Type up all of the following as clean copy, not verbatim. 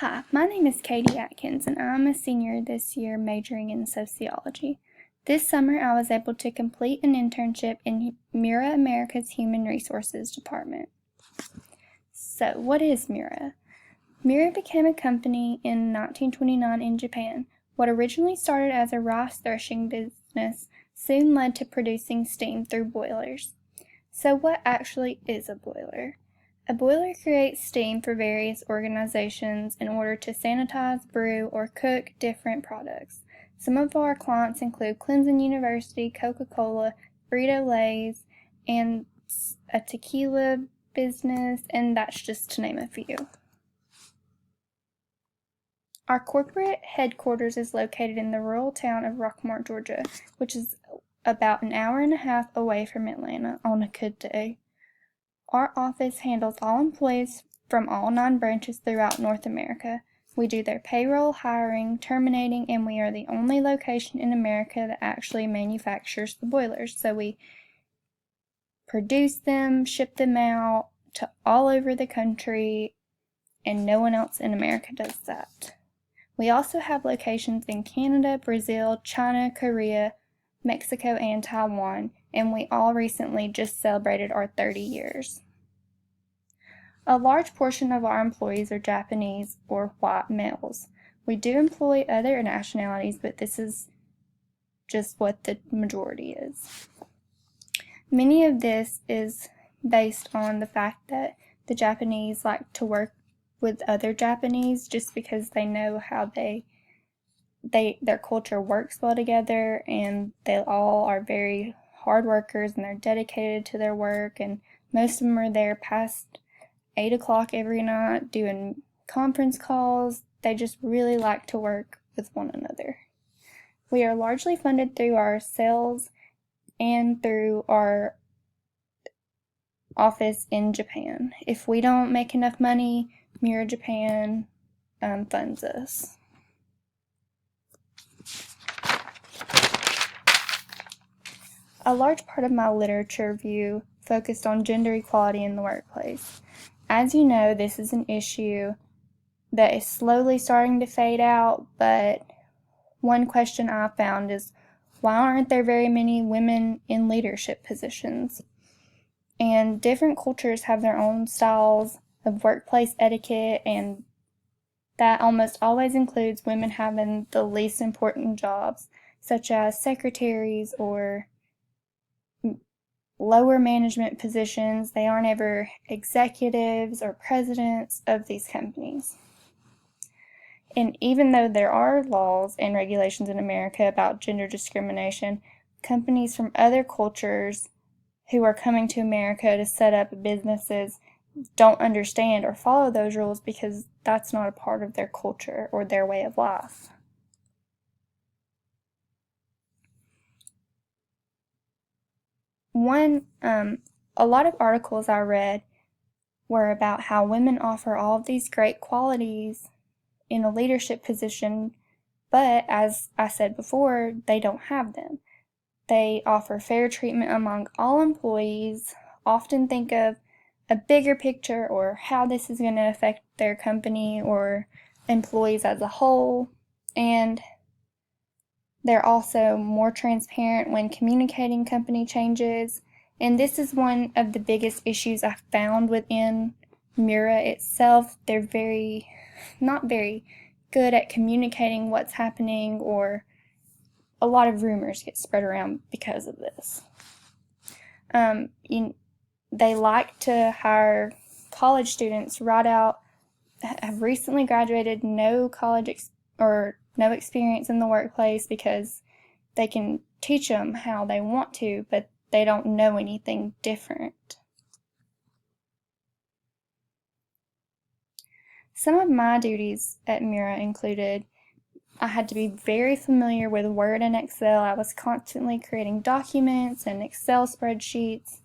Hi, my name is Katie Atkins, and I'm a senior this year majoring in sociology. This summer, I was able to complete an internship in Miura, America's Human Resources Department. So, what is Miura? Miura became a company in 1929 in Japan. What originally started as a rice threshing business soon led to producing steam through boilers. So, what actually is a boiler? A boiler creates steam for various organizations in order to sanitize, brew, or cook different products. Some of our clients include Clemson University, Coca-Cola, Frito-Lay's, and a tequila business, and that's just to name a few. Our corporate headquarters is located in the rural town of Rockmart, Georgia, which is about an hour and a half away from Atlanta on a good day. Our office handles all employees from all 9 branches throughout North America. We do their payroll, hiring, terminating, and we are the only location in America that actually manufactures the boilers. So we produce them, ship them out to all over the country, and no one else in America does that. We also have locations in Canada, Brazil, China, Korea, Mexico, and Taiwan, and we all recently just celebrated our 30 years. A large portion of our employees are Japanese or white males. We do employ other nationalities, but this is just what the majority is. Many of this is based on the fact that the Japanese like to work with other Japanese just because they know how their culture works well together, and they all are very hard workers and they're dedicated to their work, and most of them are there past 8 o'clock every night doing conference calls. They just really like to work with one another. We are largely funded through our sales and through our office in Japan. If we don't make enough money, Miura Japan funds us. A large part of my literature review focused on gender equality in the workplace. As you know, this is an issue that is slowly starting to fade out, but one question I found is, why aren't there very many women in leadership positions? And different cultures have their own styles of workplace etiquette, and that almost always includes women having the least important jobs, such as secretaries or lower management positions. They aren't ever executives or presidents of these companies. And even though there are laws and regulations in America about gender discrimination, companies from other cultures who are coming to America to set up businesses don't understand or follow those rules because that's not a part of their culture or their way of life. A lot of articles I read were about how women offer all of these great qualities in a leadership position, but as I said before, they don't have them. They offer fair treatment among all employees, often think of a bigger picture or how this is going to affect their company or employees as a whole, and they're also more transparent when communicating company changes. And this is one of the biggest issues I found within Miura itself. They're not very good at communicating what's happening, or a lot of rumors get spread around because of this. They like to hire college students right out, have recently graduated, no college or no experience in the workplace, because they can teach them how they want to, but they don't know anything different. Some of my duties at Miura included I had to be very familiar with Word and Excel. I was constantly creating documents and Excel spreadsheets.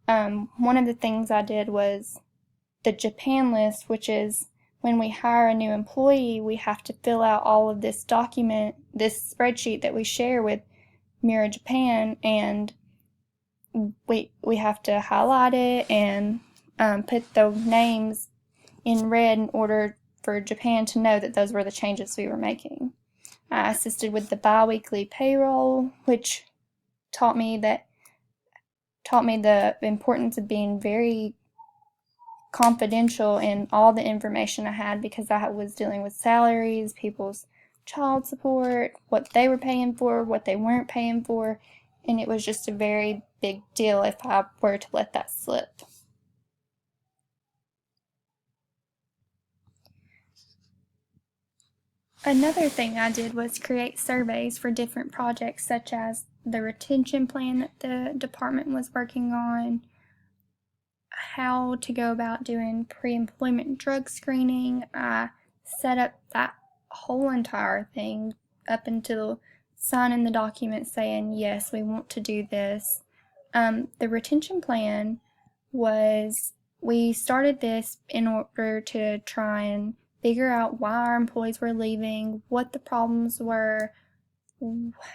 One of the things I did was the Japan list, which is when we hire a new employee, we have to fill out all of this spreadsheet that we share with Miura Japan, and we have to highlight it and put the names in red in order for Japan to know that those were the changes we were making. I assisted with the bi-weekly payroll, which taught me the importance of being very confidential in all the information I had, because I was dealing with salaries, people's child support, what they were paying for, what they weren't paying for, and it was just a very big deal if I were to let that slip. Another thing I did was create surveys for different projects, such as the retention plan that the department was working on, how to go about doing pre-employment drug screening. I set up that whole entire thing up until signing the document saying, yes, we want to do this. The retention plan was, we started this in order to try and figure out why our employees were leaving, what the problems were,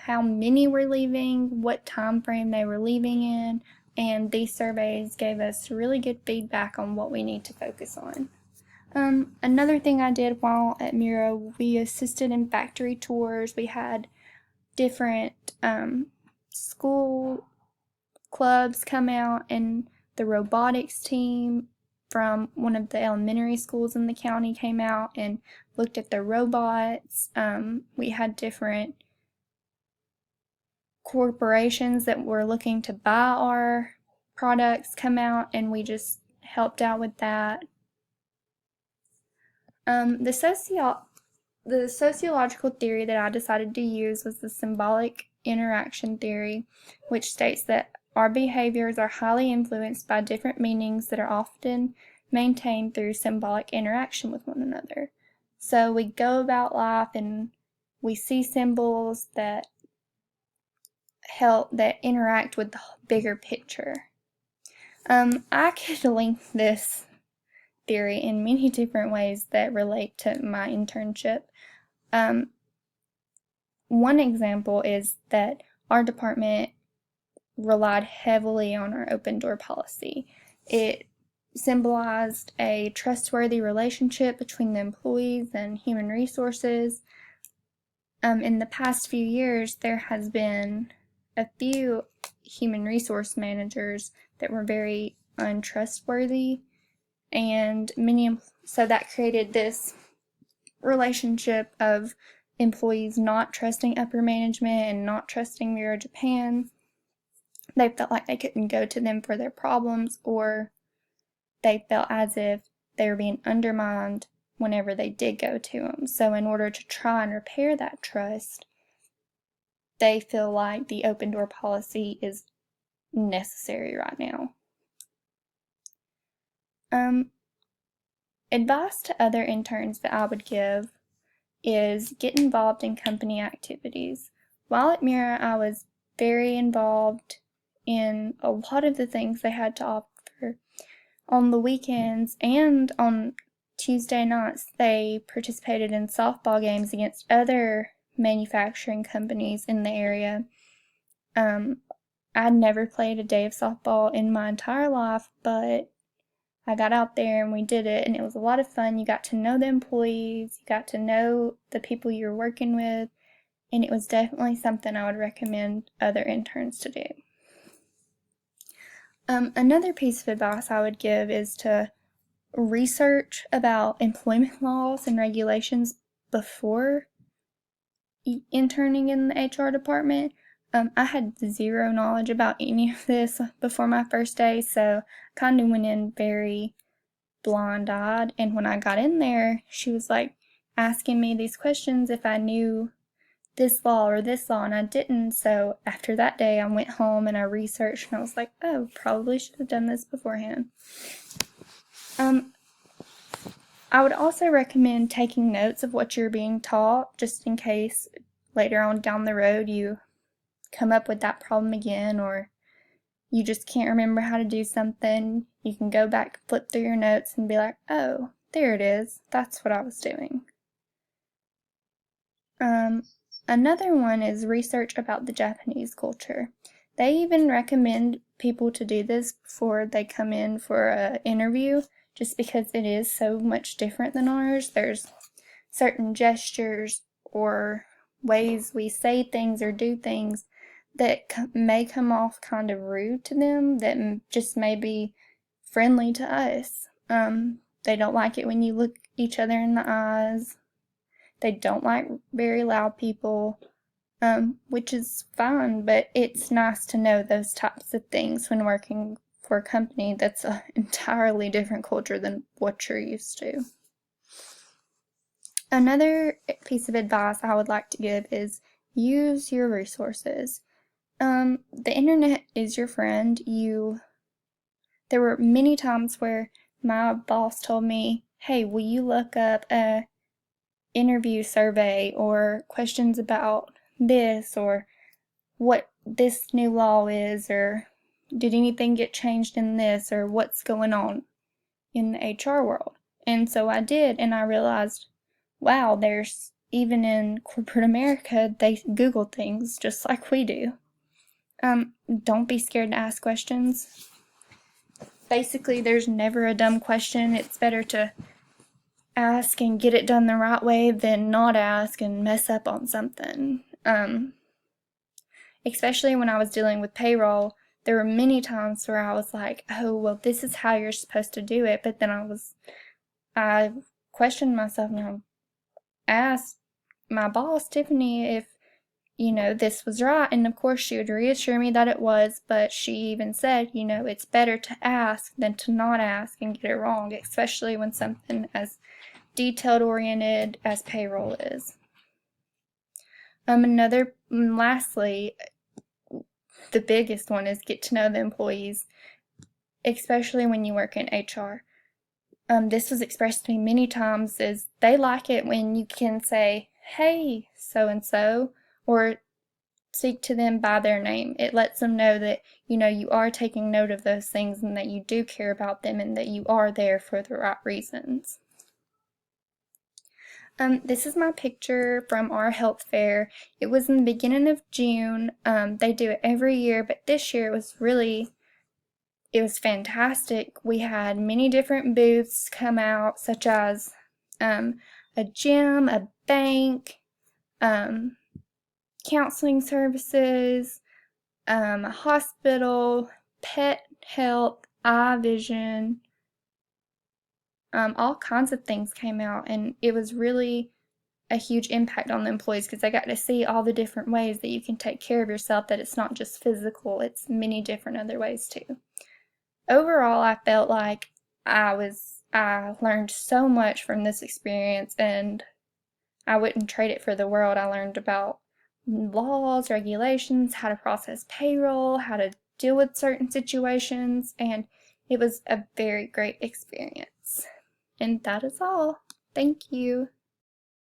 how many were leaving, what time frame they were leaving in, and these surveys gave us really good feedback on what we need to focus on. Another thing I did while at Miura, we assisted in factory tours. We had different school clubs come out, and the robotics team from one of the elementary schools in the county came out and looked at the robots. We had different corporations that were looking to buy our products come out, and we just helped out with that. The sociological theory that I decided to use was the symbolic interaction theory, which states that our behaviors are highly influenced by different meanings that are often maintained through symbolic interaction with one another. So we go about life and we see symbols that interact with the bigger picture. I could link this theory in many different ways that relate to my internship. One example is that our department relied heavily on our open door policy. It symbolized a trustworthy relationship between the employees and human resources. In the past few years, there has been a few human resource managers that were very untrustworthy, and so that created this relationship of employees not trusting upper management and not trusting Miura Japan. They felt like they couldn't go to them for their problems, or they felt as if they were being undermined whenever they did go to them. So in order to try and repair that trust, they feel like the open door policy is necessary right now. Advice to other interns that I would give is get involved in company activities. While at Miura, I was very involved in a lot of the things they had to offer. On the weekends and on Tuesday nights, they participated in softball games against other manufacturing companies in the area. I'd never played a day of softball in my entire life, but I got out there and we did it, and it was a lot of fun. You got to know the employees, you got to know the people you're working with, and it was definitely something I would recommend other interns to do. Another piece of advice I would give is to research about employment laws and regulations before interning in the HR department. I had zero knowledge about any of this before my first day, so I kind of went in very blind-eyed, and when I got in there, she was like asking me these questions if I knew this law or this law, and I didn't. So after that day, I went home and I researched, and I was like, oh, probably should have done this beforehand. I would also recommend taking notes of what you're being taught, just in case later on down the road you come up with that problem again, or you just can't remember how to do something. You can go back, flip through your notes, and be like, oh, there it is. That's what I was doing. Another one is research about the Japanese culture. They even recommend people to do this before they come in for an interview, just because it is so much different than ours. There's certain gestures or ways we say things or do things that may come off kind of rude to them that just may be friendly to us. They don't like it when you look each other in the eyes. They don't like very loud people, which is fine, but it's nice to know those types of things when working for a company that's an entirely different culture than what you're used to. Another piece of advice I would like to give is use your resources. The internet is your friend. There were many times where my boss told me, hey, will you look up a interview survey or questions about this or what this new law is or did anything get changed in this or what's going on in the HR world. And so I did, and I realized, wow, there's even in corporate America, they Google things just like we do. Don't be scared to ask questions. Basically, there's never a dumb question. It's better to ask and get it done the right way than not ask and mess up on something. Especially when I was dealing with payroll, there were many times where I was like, oh, well, this is how you're supposed to do it. But then I questioned myself and I asked my boss, Tiffany, if, this was right. And of course, she would reassure me that it was, but she even said, it's better to ask than to not ask and get it wrong, especially when something as detailed oriented as payroll is. Lastly, the biggest one is get to know the employees, especially when you work in HR. This was expressed to me many times is they like it when you can say, hey, so-and-so, or speak to them by their name. It lets them know that, you are taking note of those things and that you do care about them and that you are there for the right reasons. This is my picture from our health fair. It was in the beginning of June. They do it every year, but this year it was fantastic. We had many different booths come out, such as a gym, a bank, counseling services, a hospital, pet health, eye vision, all kinds of things came out, and it was really a huge impact on the employees because I got to see all the different ways that you can take care of yourself, that it's not just physical, it's many different other ways too. Overall, I felt like I learned so much from this experience, and I wouldn't trade it for the world. I learned about laws, regulations, how to process payroll, how to deal with certain situations, and it was a very great experience. And that is all. Thank you.